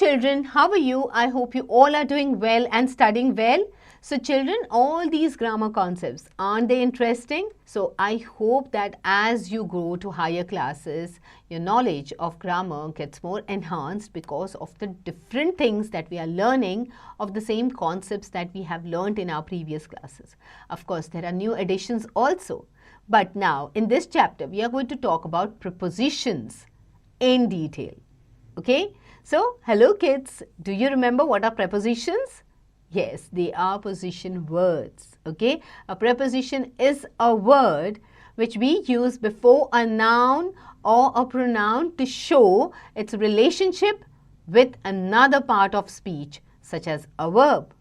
children, how are you? I hope you all are doing well and studying well. So children, all these grammar concepts, aren't they interesting? So I hope that as you go to higher classes, your knowledge of grammar gets more enhanced because of the different things that we are learning of the same concepts that we have learned in our previous classes. Of course, there are new additions also. But now, in this chapter, we are going to talk about prepositions in detail. Okay? So, hello kids. Do you remember what are prepositions? Yes, they are position words. Okay? A preposition is a word which we use before a noun or a pronoun to show its relationship with another part of speech, such as a verb,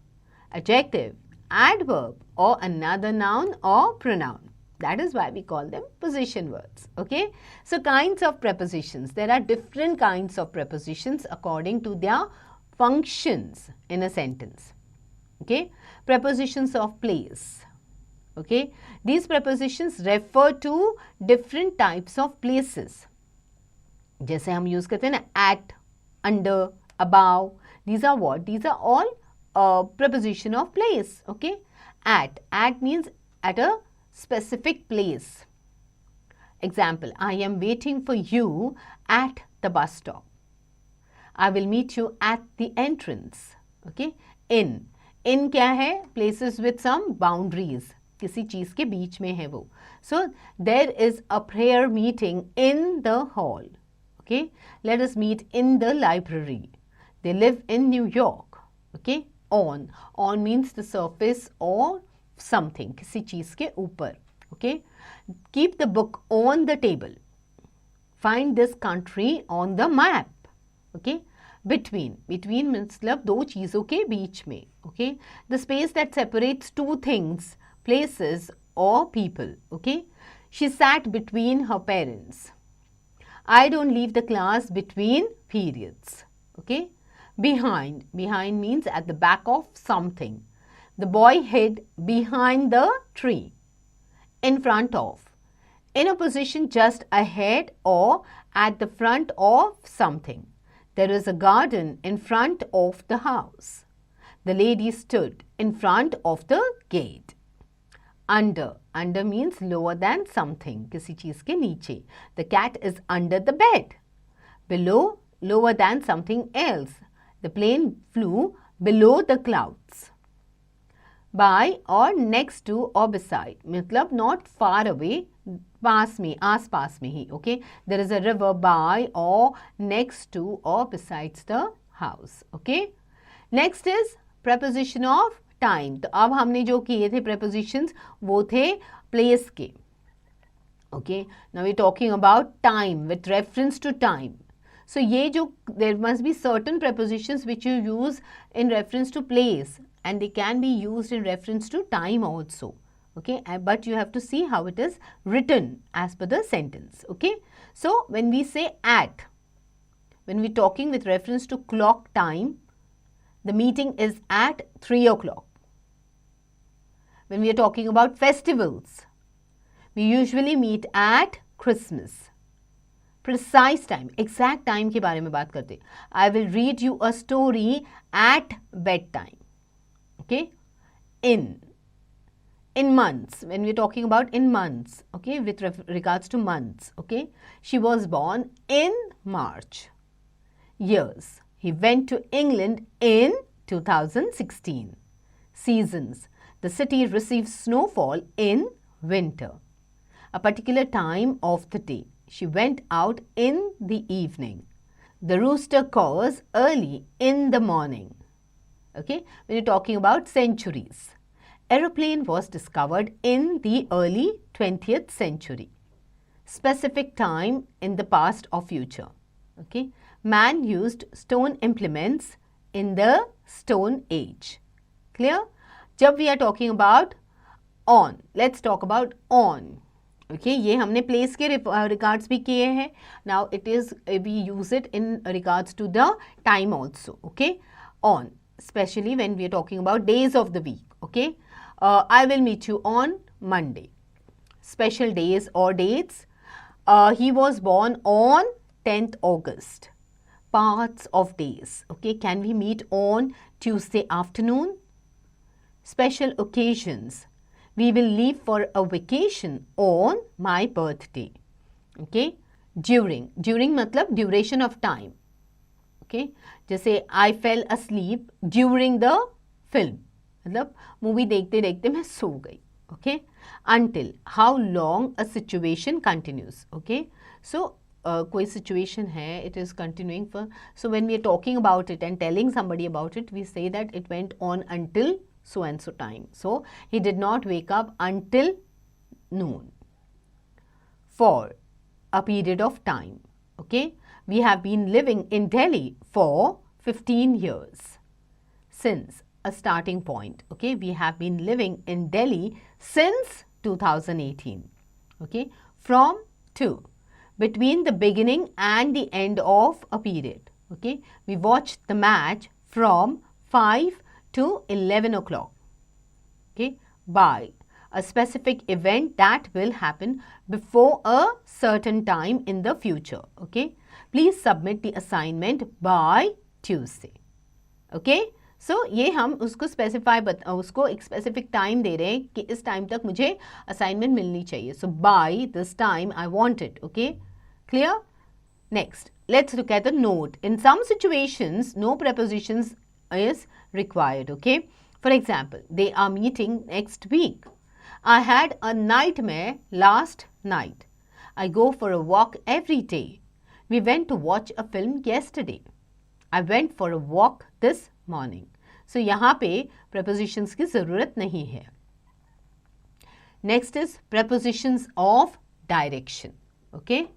adjective, adverb, or another noun or pronoun. That is why we call them position words. Okay? So, kinds of prepositions. There are different kinds of prepositions according to their functions in a sentence. Okay? Prepositions of place. Okay? These prepositions refer to different types of places. जैसे हम use करते हैं ना at, under, above. These are what? These are all preposition of place. Okay? At means at a specific place. Example, I am waiting for you at the bus stop. I will meet you at the entrance. Okay? In क्या है? Places with some boundaries. किसी चीज के बीच में है वो. So, there is a prayer meeting in the hall. Okay? Let us meet in the library. They live in New York. Okay? On means the surface or something, किसी चीज के ऊपर. Okay? Keep the book on the table. Find this country on the map. Okay? Between मतलब दो चीजों के बीच में. Okay? The space that separates two things, places or people. Okay? She sat between her parents. I don't leave the class between periods. Okay? Behind means at the back of something. The boy hid behind the tree. In front of. In a position just ahead or at the front of something. There is a garden in front of the house. The lady stood in front of the gate. Under means lower than something, किसी चीज के नीचे. The cat is under the bed. Below, lower than something else. The plane flew below the clouds. By or next to or beside, मतलब not far away, पास में, आस पास में ही. Okay? There is a river by or next to or besides the house. Okay? Next is preposition of time. तो अब हमने जो किए थे prepositions वो थे place के. Okay? Now we are talking about time with reference to time. So ये जो there must be certain prepositions which you use in reference to place and they can be used in reference to time also. Okay, but you have to see how it is written as per the sentence. Okay, so when we say at, when we're talking with reference to clock time, the meeting is at 3 o'clock. When we are talking about festivals, we usually meet at Christmas. Precise time, exact time के बारे में बात करते. I will read you a story at bedtime. Okay, in months, when we're talking about in months, okay, with regards to months, okay, she was born in March. Years, he went to England in 2016. Seasons, the city receives snowfall in winter. A particular time of the day, she went out in the evening. The rooster caws early in the morning. Okay, when you're talking about centuries. Aeroplane was discovered in the early 20th century. Specific time in the past or future. Okay, man used stone implements in the Stone Age. Clear? जब we are talking about on, let's talk about on. Okay, ये हमने place के regards भी किए हैं. Now it is, we use it in regards to the time also. Okay, on, especially when we are talking about days of the week. Okay, I will meet you on Monday. Special days or dates. He was born on 10th August. parts of days. Okay, can we meet on Tuesday afternoon? Special occasions. We will leave for a vacation on my birthday. Okay, during मतलब duration of time. Okay, जैसे I fell asleep during the film, मतलब movie देखते देखते मैं सो गई. Okay, until, how long a situation continues. Okay, so कोई situation है, it is continuing for, so when we are talking about it and telling somebody about it, we say that it went on until so and so time. So he did not wake up until noon. For a period of time. Okay, we have been living in Delhi for 15 years. Since, a starting point. Okay, we have been living in Delhi since 2018. Okay, from, to, between the beginning and the end of a period. Okay, we watched the match from 5 to 11 o'clock. Okay, by, a specific event that will happen before a certain time in the future. Okay, please submit the assignment by Tuesday. Okay, so ये हम उसको specify उसको एक specific time दे रहे हैं कि इस time तक मुझे असाइनमेंट मिलनी चाहिए. So by this time I want it. Okay, clear? Next, let's look at the note. In some situations, no prepositions is required. Okay, for example, they are meeting next week. I had a nightmare last night. I go for a walk every day. We went to watch a film yesterday. I went for a walk this morning. So यहाँ पे prepositions की ज़रूरत नहीं है. Next is prepositions of direction. Okay.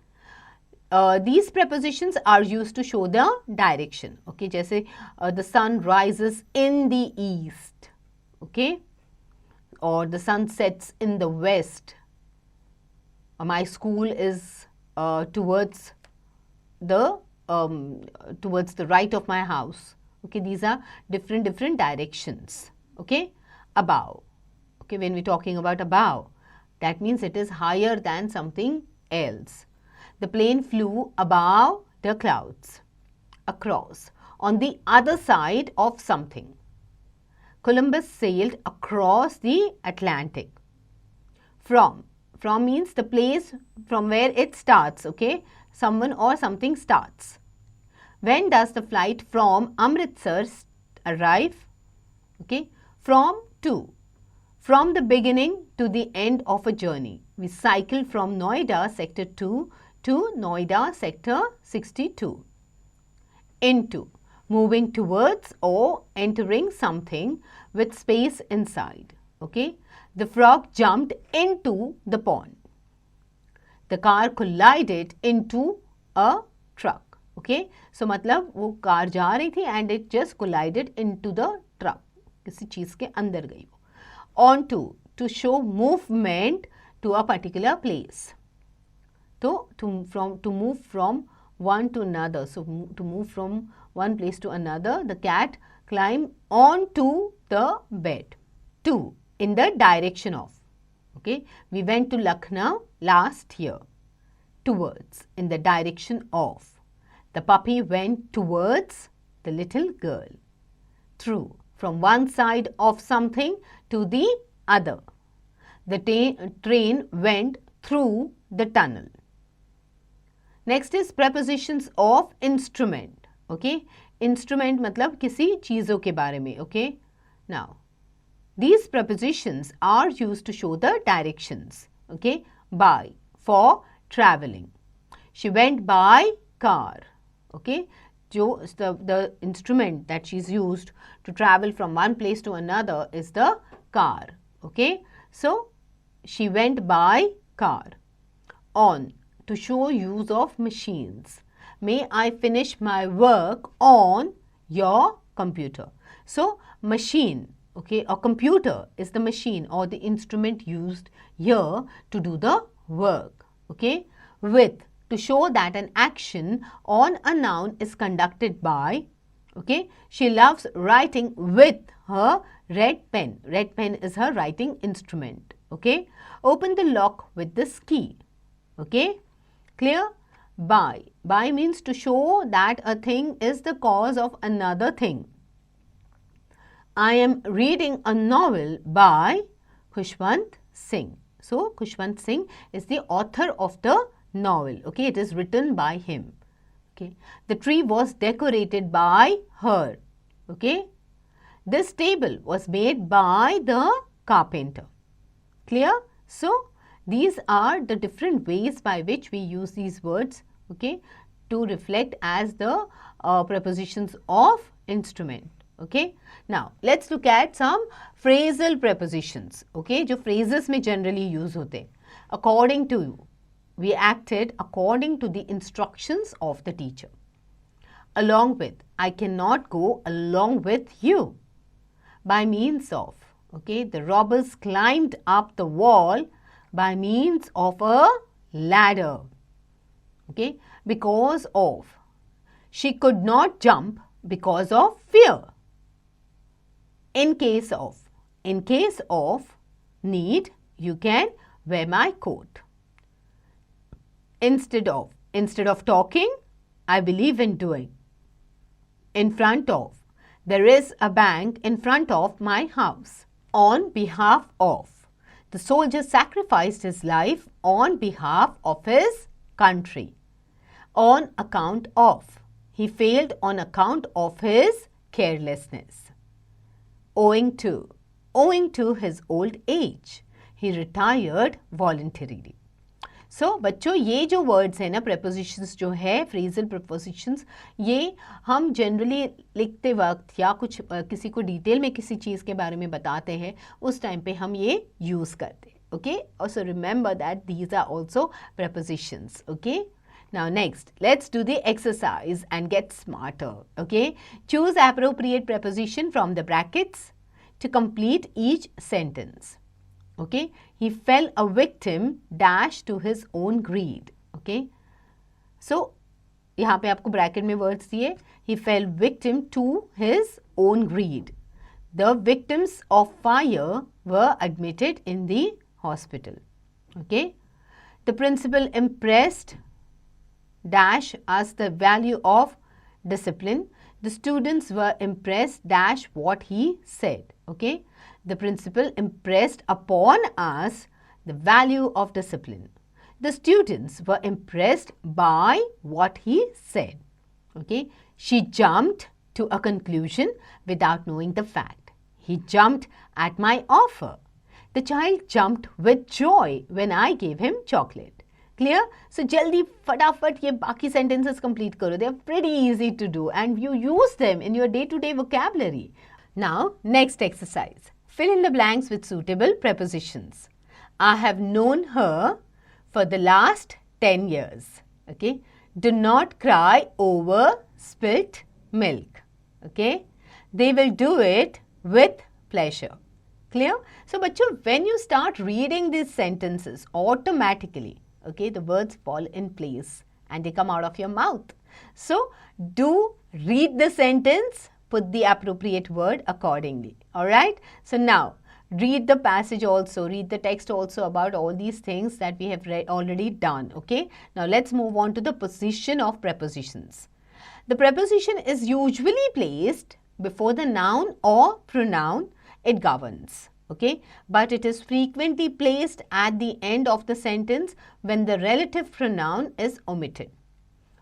These prepositions are used to show the direction. Okay, जैसे the sun rises in the east. Okay. Or the sun sets in the west. My school is towards the right of my house. Okay, these are different directions. Okay, above. Okay, when we're talking about above, that means it is higher than something else. The plane flew above the clouds. Across, on the other side of something. Columbus sailed across the Atlantic. From means the place from where it starts. Okay, someone or something starts. When does the flight from Amritsar arrive? Okay, from, to. From the beginning to the end of a journey. We cycle from Noida sector 2 to Noida sector 62. Into, moving towards or entering something with space inside. Okay, the frog jumped into the pond. The car collided into a truck. Okay, so मतलब वो car जा रही थी and it just collided into the truck. किसी चीज़ के अंदर गई वो. On to show movement to a particular place. So to move from one to another. So to move from one place to another, the cat climbed onto the bed. To, in the direction of. Okay, we went to Lucknow last year. Towards, in the direction of. The puppy went towards the little girl. Through, from one side of something to the other. The train went through the tunnel. Next is prepositions of instrument. Okay, instrument मतलब किसी चीज़ों के बारे में. Okay, now these prepositions are used to show the directions. Okay, by, for traveling. She went by car. Okay, the instrument that she's used to travel from one place to another is the car. Okay, so she went by car. On, to show use of machines. May I finish my work on your computer. So machine, okay, a computer is the machine or the instrument used here to do the work. Okay, with, to show that an action on a noun is conducted by. Okay, she loves writing with her red pen. Red pen is her writing instrument. Okay, open the lock with this key. Okay, clear? by. By means to show that a thing is the cause of another thing. I am reading a novel by Khushwant Singh. So, Khushwant Singh is the author of the novel. Okay, it is written by him. Okay, the tree was decorated by her. Okay, this table was made by the carpenter. Clear? So, these are the different ways by which we use these words, okay, to reflect as the prepositions of instrument. Okay. Now, let's look at some phrasal prepositions. Okay, जो phrases में generally use होते हैं. According to, we acted according to the instructions of the teacher. Along with, I cannot go along with you. By means of, okay, the robbers climbed up the wall by means of a ladder. Okay, because of, she could not jump because of fear. In case of need, you can wear my coat. Instead of talking, I believe in doing. In front of, there is a bank in front of my house. On behalf of, the soldier sacrificed his life on behalf of his country. On account of, he failed on account of his carelessness. Owing to his old age, he retired voluntarily. So, बच्चों ये जो words हैं ना, prepositions जो है, phrasal prepositions, ये हम generally लिखते वक्त या कुछ किसी को डिटेल में किसी चीज़ के बारे में बताते हैं, उस टाइम पे हम ये यूज़ करते हैं. Okay, also remember that these are also prepositions. Okay. Now next, let's do the exercise and get smarter. Okay, choose appropriate preposition from the brackets to complete each sentence. Okay, he fell a victim dash to his own greed. Okay, so यहाँ पे आपको bracket में words दिए. He fell victim to his own greed. The victims of fire were admitted in the hospital. Okay, the principal impressed dash us the value of discipline. The students were impressed dash what he said. Okay, the principal impressed upon us the value of discipline. The students were impressed by what he said. Okay, she jumped to a conclusion without knowing the fact. He jumped at my offer. The child jumped with joy when I gave him chocolate. Clear? So, jaldi फटाफट ये बाकी sentences complete करो. They are pretty easy to do and you use them in your day-to-day vocabulary. Now, next exercise. Fill in the blanks with suitable prepositions. I have known her for the last 10 years. Okay. Do not cry over spilt milk. Okay. They will do it with pleasure. Clear? So, bachcho, when you start reading these sentences, automatically, okay, the words fall in place and they come out of your mouth. So, do read the sentence, put the appropriate word accordingly. Alright? So, now read the passage also, read the text also about all these things that we have already done. Okay? Now, let's move on to the position of prepositions. The preposition is usually placed before the noun or pronoun it governs. Okay, but it is frequently placed at the end of the sentence when the relative pronoun is omitted.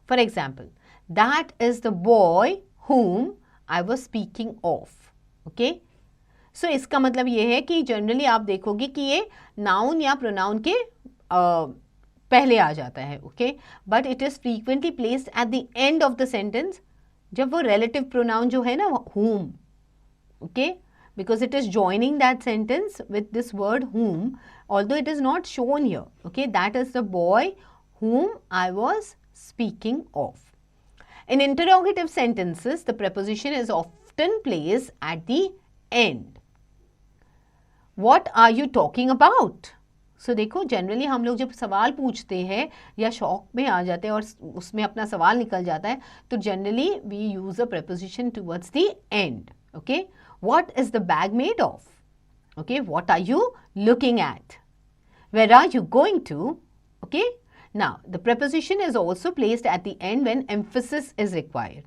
For example, that is the boy whom I was speaking of. Okay, so इसका मतलब ये है कि generally आप देखोगे कि ये noun या pronoun के पहले आ जाता है. Okay, but it is frequently placed at the end of the sentence जब वो relative pronoun जो है ना whom. Okay, because it is joining that sentence with this word whom, although it is not shown here. Okay, that is the boy whom I was speaking of. In interrogative sentences, the preposition is often placed at the end. What are you talking about? So देखो, generally हम लोग जब सवाल पूछते हैं या shock में आ जाते हैं और उसमें अपना सवाल निकल जाता है, तो generally we use a preposition towards the end. Okay, what is the bag made of? Okay, what are you looking at? Where are you going to? Okay, Now, the preposition is also placed at the end when emphasis is required.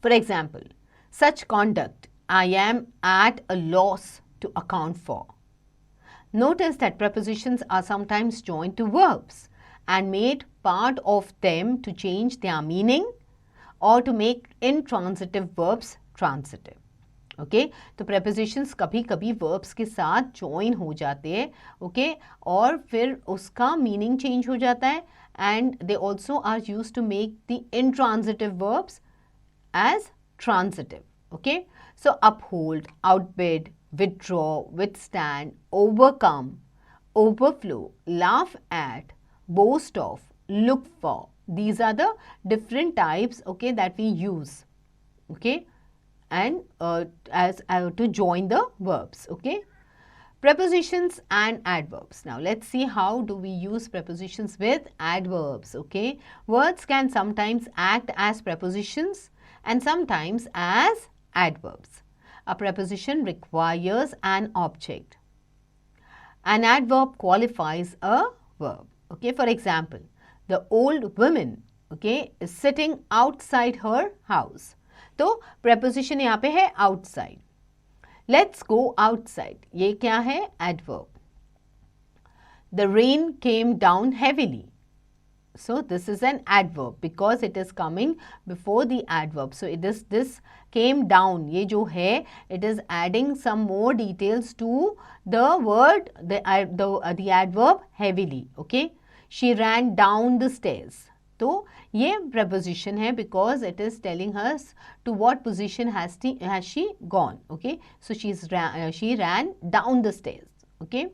For example, such conduct I am at a loss to account for. Notice that prepositions are sometimes joined to verbs and made part of them to change their meaning or to make intransitive verbs transitive. Okay तो prepositions कभी कभी verbs के साथ join हो जाते हैं, okay और फिर उसका meaning change हो जाता है, and they also are used to make the intransitive verbs as transitive. Okay, so uphold, outbid, withdraw, withstand, overcome, overflow, laugh at, boast of, look for. These are the different types, okay, that we use, okay, and as to join the verbs. Okay, prepositions and adverbs. Now let's see how do we use prepositions with adverbs. Okay, words can sometimes act as prepositions and sometimes as adverbs. A preposition requires an object. An adverb qualifies a verb. Okay, for example, the old woman, okay, is sitting outside her house. तो preposition यहाँ पे है outside. Let's go outside. ये क्या है? Adverb. The rain came down heavily. So this is an adverb because it is coming before the adverb. So it is this came down. ये जो है, it is adding some more details to the word, the adverb heavily. Okay. She ran down the stairs. तो ये preposition है because it is telling us to what position has she gone. Okay, so she ran down the stairs. Okay,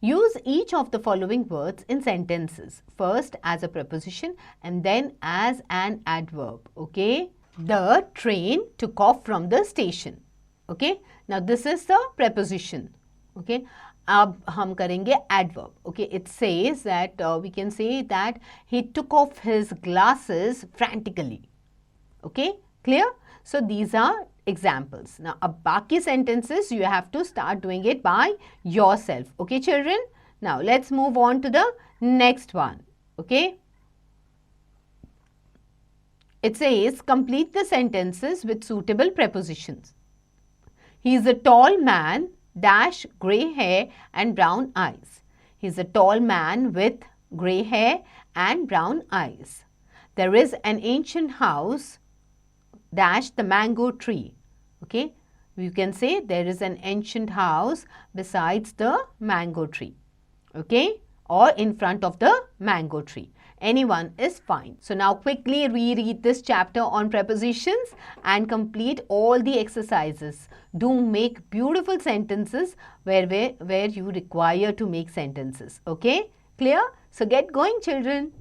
use each of the following words in sentences, first as a preposition and then as an adverb. Okay, the train took off from the station. Okay, now this is the preposition. Okay, अब हम करेंगे adverb. Okay, it says that we can say that he took off his glasses frantically. Okay, clear? So these are examples. Now, अब बाकी sentences you have to start doing it by yourself. Okay, children? Now, let's move on to the next one. Okay. It says complete the sentences with suitable prepositions. He is a tall man dash grey hair and brown eyes. He is a tall man with grey hair and brown eyes. There is an ancient house dash the mango tree. Okay, you can say there is an ancient house besides the mango tree. Okay, or in front of the mango tree. Anyone is fine. So now quickly reread this chapter on prepositions and complete all the exercises. Do make beautiful sentences where you require to make sentences. Okay, clear? So get going, children.